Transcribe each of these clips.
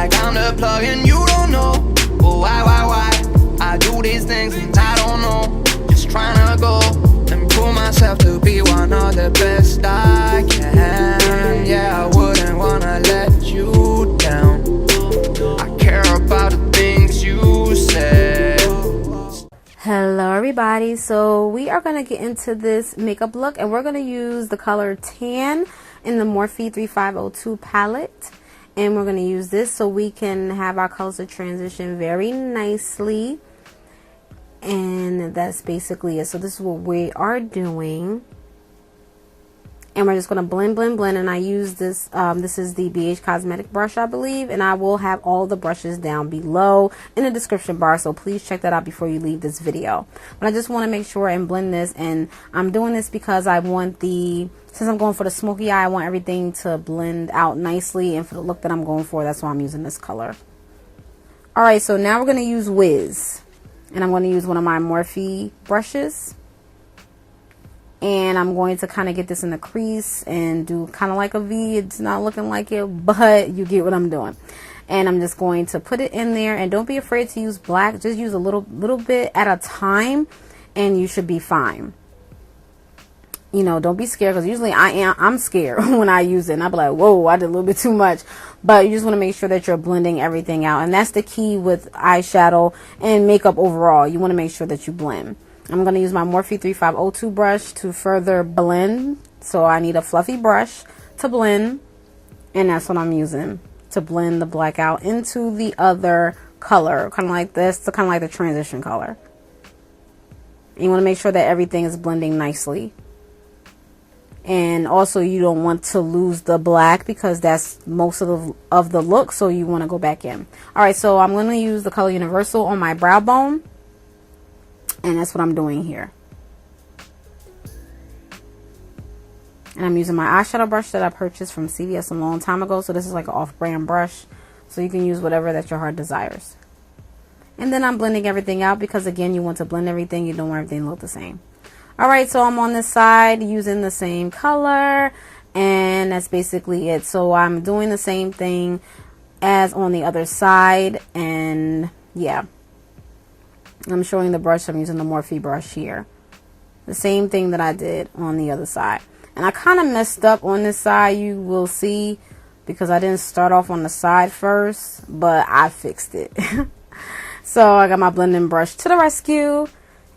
like I'm the plug and you don't know. Oh, why? I do these things and I don't know. Just trying to go and prove myself to be one of the best I can. Yeah, I wouldn't wanna let you down. I care about the things you said. Hello everybody, so we are going to get into this makeup look and we're going to use the color Tan in the Morphe 3502 palette, and we're going to use this so we can have our colors to transition very nicely. And that's basically it. So this is what we are doing, and we're just going to blend, and I use this this is the BH Cosmetic brush, I believe, and I will have all the brushes down below in the description bar, so please check that out before you leave this video. But I just want to make sure and blend this, and I'm doing this because I want since I'm going for the smoky eye, I want everything to blend out nicely, and for the look that I'm going for, that's why I'm using this color. Alright, so now we're going to use Whiz, and I'm going to use one of my Morphe brushes. And I'm going to kind of get this in the crease and do kind of like a V. It's not looking like it, but you get what I'm doing. And I'm just going to put it in there. And don't be afraid to use black. Just use a little bit at a time, and you should be fine. You know, don't be scared, because usually I'm scared when I use it. And I'll be like, whoa, I did a little bit too much. But you just want to make sure that you're blending everything out. And that's the key with eyeshadow and makeup overall. You want to make sure that you blend. I'm going to use my Morphe 3502 brush to further blend. So I need a fluffy brush to blend. And that's what I'm using to blend the black out into the other color. Kind of like this, to kind of like the transition color. And you want to make sure that everything is blending nicely. And also you don't want to lose the black, because that's most of the look. So you want to go back in. Alright, so I'm going to use the color Universal on my brow bone. And that's what I'm doing here. And I'm using my eyeshadow brush that I purchased from CVS a long time ago. So this is like an off-brand brush. So you can use whatever that your heart desires. And then I'm blending everything out, because again, you want to blend everything. You don't want everything to look the same. Alright, so I'm on this side using the same color. And that's basically it. So I'm doing the same thing as on the other side. And yeah. I'm showing the brush. I'm using the Morphe brush here. The same thing that I did on the other side. And I kind of messed up on this side, you will see, because I didn't start off on the side first, but I fixed it. So I got my blending brush to the rescue.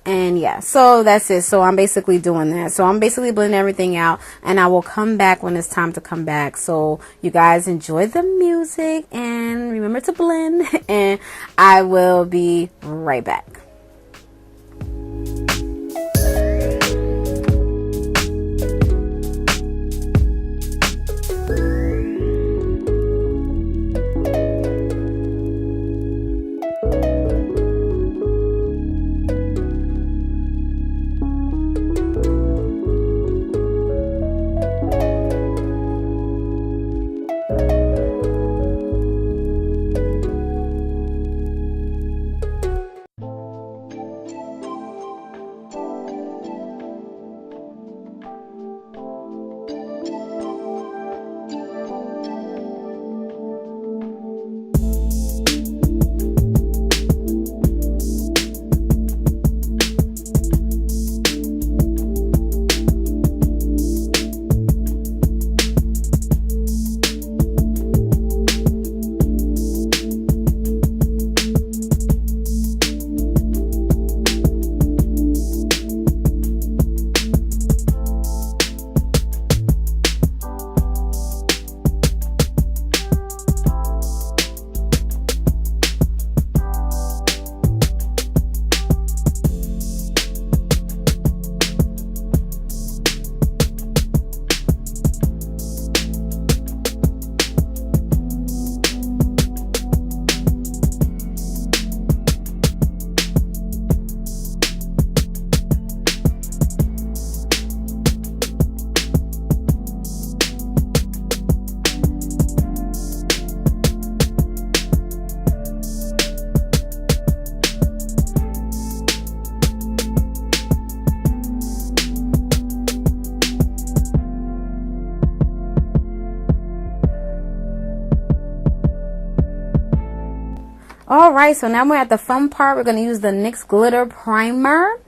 And yeah, so that's it. So I'm basically doing that. So I'm basically blending everything out, and I will come back when it's time to come back. So you guys enjoy the music and remember to blend, and I will be right back. right, so now we're at the fun part. We're going to use the NYX Glitter Primer.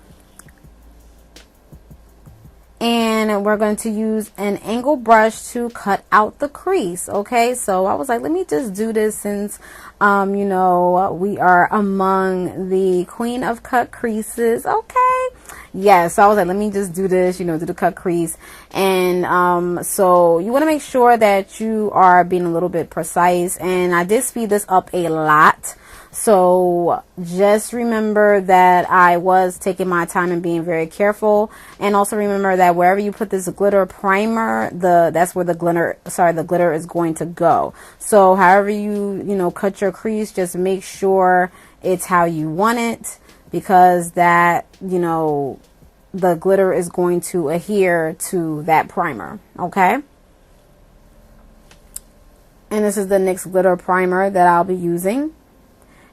And we're going to use an angle brush to cut out the crease. Okay, so I was like, let me just do this since, you know, we are among the queen of cut creases. Okay. Yeah, so I was like, let me just do this, you know, do the cut crease. And so you want to make sure that you are being a little bit precise. And I did speed this up a lot. So just remember that I was taking my time and being very careful, and also remember that wherever you put this glitter primer, that's where the glitter is going to go. So however you know, cut your crease, just make sure it's how you want it, because that, you know, the glitter is going to adhere to that primer. Okay. And this is the NYX glitter primer that I'll be using.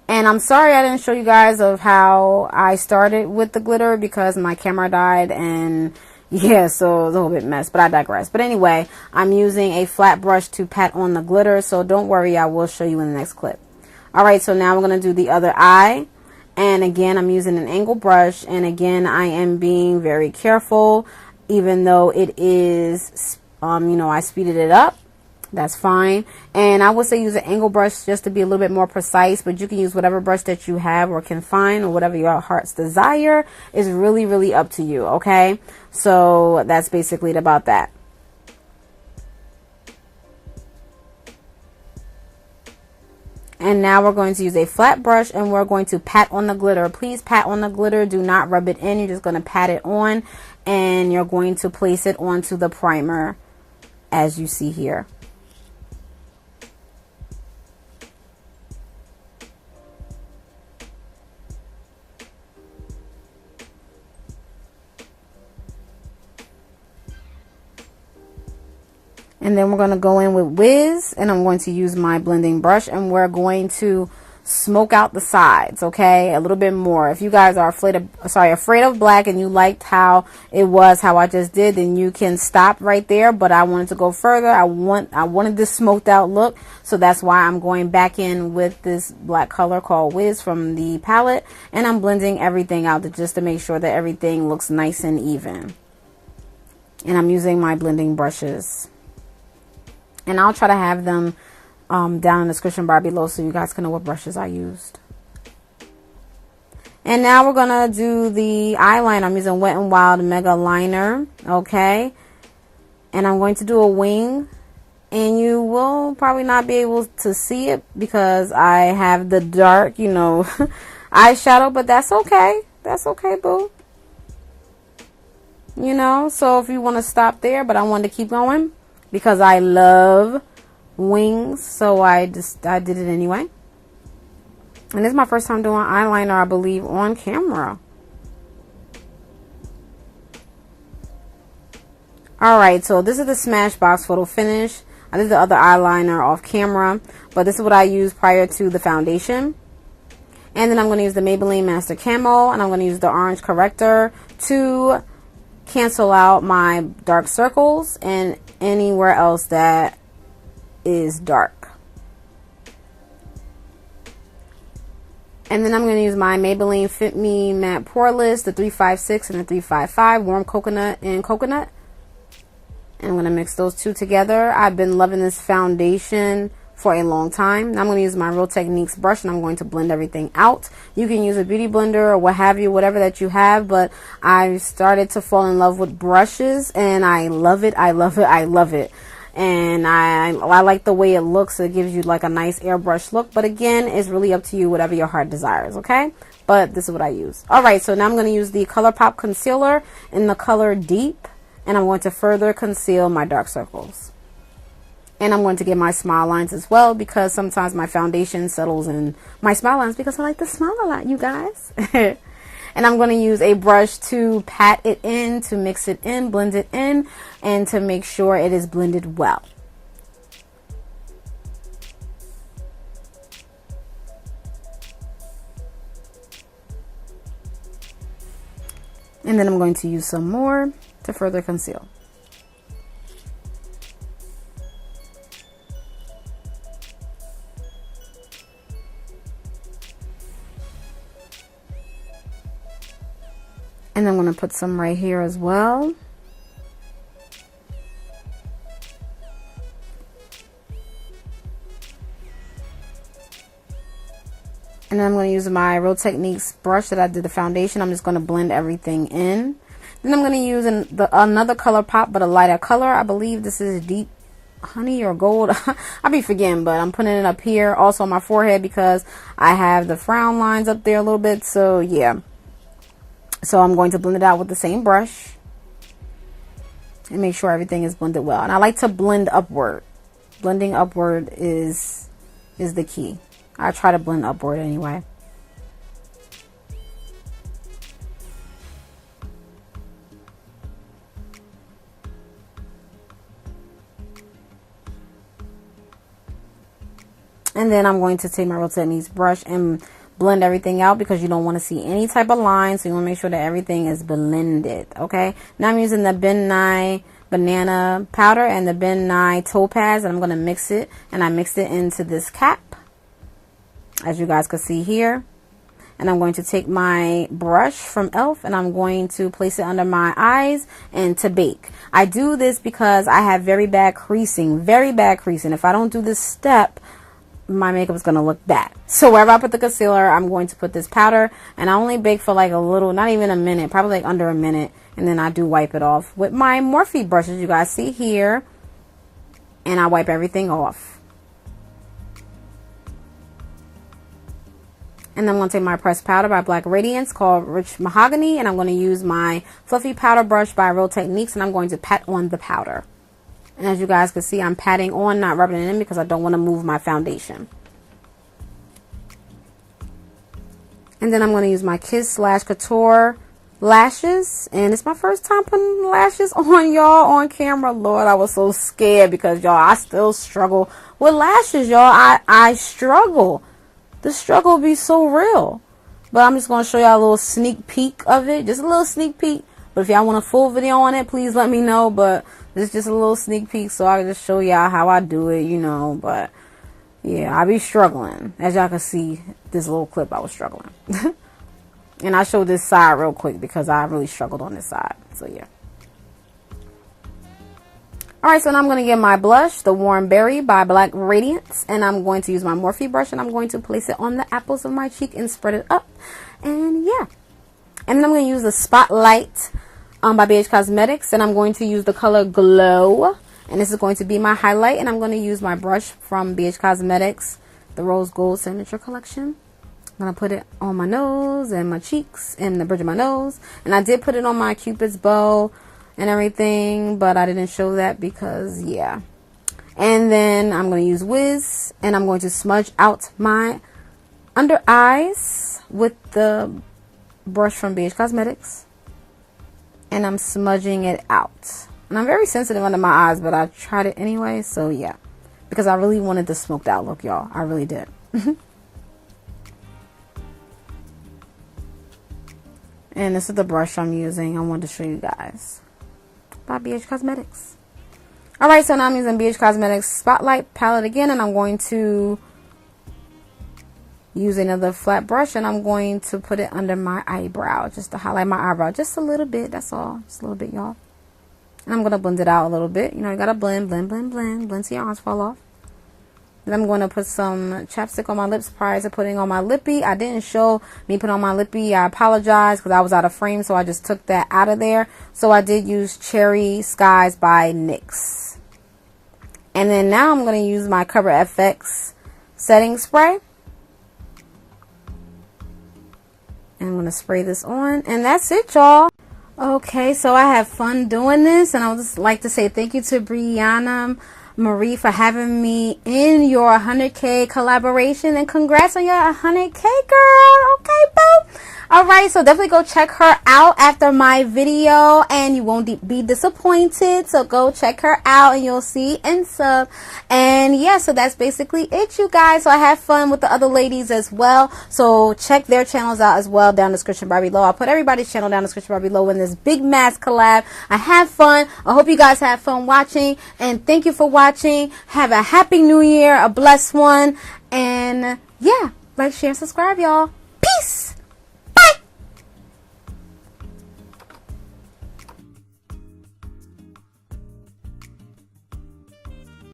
And I'm sorry I didn't show you guys of how I started with the glitter because my camera died, and yeah, so it was a little bit mess, but I digress. But anyway, I'm using a flat brush to pat on the glitter, so don't worry, I will show you in the next clip. Alright, so now we're going to do the other eye. And again, I'm using an angle brush, and again, I am being very careful, even though it is, you know, I speeded it up. That's fine. And I would say use an angle brush just to be a little bit more precise, but you can use whatever brush that you have or can find, or whatever your heart's desire. Is really, really up to you. Okay, so that's basically it about that. And now we're going to use a flat brush, and we're going to pat on the glitter. Please pat on the glitter, do not rub it in. You're just going to pat it on, and you're going to place it onto the primer as you see here. And then we're going to go in with Whiz, and I'm going to use my blending brush, and we're going to smoke out the sides, okay, a little bit more. If you guys are afraid of black and you liked how it was, how I just did, then you can stop right there. But I wanted to go further. I wanted this smoked out look, so that's why I'm going back in with this black color called Whiz from the palette, and I'm blending everything out just to make sure that everything looks nice and even. And I'm using my blending brushes. And I'll try to have them down in the description bar below so you guys can know what brushes I used. And now we're going to do the eyeliner. I'm using Wet n Wild Megaliner. Okay. And I'm going to do a wing. And you will probably not be able to see it because I have the dark, you know, eyeshadow. But that's okay. That's okay, boo. You know, so if you want to stop there, but I wanted to keep going because I love wings, so I did it anyway. And this is my first time doing eyeliner, I believe, on camera. Alright, so this is the Smashbox Photofinish. I did the other eyeliner off camera, but this is what I used prior to the foundation. And then I'm going to use the Maybelline Master Camo, and I'm going to use the orange corrector to cancel out my dark circles and anywhere else that is dark. And then I'm going to use my Maybelline Fit Me Matte Poreless, the 356 and the 355, Warm Coconut and Coconut. And I'm going to mix those two together. I've been loving this foundation for a long time. Now I'm going to use my Real Techniques brush, and I'm going to blend everything out. You can use a beauty blender or what have you, whatever that you have, but I started to fall in love with brushes, and I love it. I love it. I love it. And I like the way it looks. It gives you like a nice airbrush look, but again, it's really up to you, whatever your heart desires. Okay, but this is what I use. All right, so now I'm going to use the ColourPop concealer in the color Deep, and I'm going to further conceal my dark circles. And I'm going to get my smile lines as well, because sometimes my foundation settles in my smile lines because I like to smile a lot, you guys. And I'm going to use a brush to pat it in, to mix it in, blend it in, and to make sure it is blended well. And then I'm going to use some more to further conceal. And I'm going to put some right here as well. And then I'm going to use my Real Techniques brush that I did the foundation. I'm just going to blend everything in. Then I'm going to use another color pop, but a lighter color. I believe this is Deep Honey or Gold. I'll be forgetting, but I'm putting it up here. Also on my forehead because I have the frown lines up there a little bit. So yeah. So I'm going to blend it out with the same brush. And make sure everything is blended well. And I like to blend upward. Blending upward is the key. I try to blend upward anyway. And then I'm going to take my Real Techniques brush and blend everything out because you don't want to see any type of lines. So you want to make sure that everything is blended. Okay. Now I'm using the Ben Nye Banana Powder and the Ben Nye Topaz. And I'm going to mix it. And I mixed it into this cap, as you guys can see here. And I'm going to take my brush from e.l.f. and I'm going to place it under my eyes and to bake. I do this because I have very bad creasing. Very bad creasing. If I don't do this step, my makeup is going to look bad. So wherever I put the concealer, I'm going to put this powder. And I only bake for like a little, not even a minute, probably like under a minute. And then I do wipe it off with my Morphe brush, as you guys see here. And I wipe everything off. And I'm going to take my pressed powder by Black Radiance called Rich Mahogany. And I'm going to use my fluffy powder brush by Real Techniques. And I'm going to pat on the powder. And as you guys can see, I'm patting on, not rubbing it in because I don't want to move my foundation. And then I'm going to use my Kiss / Couture lashes. And it's my first time putting lashes on, y'all, on camera. Lord, I was so scared because, y'all, I still struggle with lashes, y'all. I struggle. The struggle be so real. But I'm just going to show y'all a little sneak peek of it. Just a little sneak peek. But if y'all want a full video on it, please let me know. But this is just a little sneak peek so I can just show y'all how I do it, you know. But yeah, I be struggling. As y'all can see, this little clip, I was struggling. And I showed this side real quick because I really struggled on this side. So yeah. Alright, so now I'm going to get my blush, the Warm Berry by Black Radiance. And I'm going to use my Morphe brush and I'm going to place it on the apples of my cheek and spread it up. And yeah. And then I'm going to use the Spotlight by BH Cosmetics. And I'm going to use the color Glow. And this is going to be my highlight. And I'm going to use my brush from BH Cosmetics, the Rose Gold Signature Collection. I'm going to put it on my nose and my cheeks and the bridge of my nose. And I did put it on my Cupid's bow and everything, but I didn't show that because, yeah. And then I'm going to use Whiz, and I'm going to smudge out my under eyes with the brush from BH Cosmetics. And I'm smudging it out. And I'm very sensitive under my eyes, but I tried it anyway, so yeah. Because I really wanted the smoked out look, y'all. I really did. And this is the brush I'm using. I wanted to show you guys. By BH Cosmetics. Alright, so now I'm using BH Cosmetics Spotlight palette again, and I'm going to use another flat brush, and I'm going to put it under my eyebrow, just to highlight my eyebrow, just a little bit, that's all, just a little bit, y'all. And I'm going to blend it out a little bit. You know, you got to blend till your arms fall off. Then I'm going to put some chapstick on my lips prior to putting on my lippy. I didn't show me putting on my lippy. I apologize because I was out of frame, so I just took that out of there. So I did use Cherry Skies by NYX. And then now I'm going to use my Cover FX setting spray. And I'm going to spray this on. And that's it, y'all. Okay, so I have fun doing this. And I would just like to say thank you to Briana Marie for having me in your 100K collaboration, and congrats on your 100K, girl. Okay, boo. Alright, so definitely go check her out after my video and you won't be disappointed. So go check her out and you'll see and sub. And yeah, so that's basically it, you guys. So I had fun with the other ladies as well. So check their channels out as well down in the description bar below. I'll put everybody's channel down in the description bar below in this big mass collab. I had fun. I hope you guys had fun watching. And thank you for watching. Have a happy new year, a blessed one. And yeah, like, share, subscribe, y'all.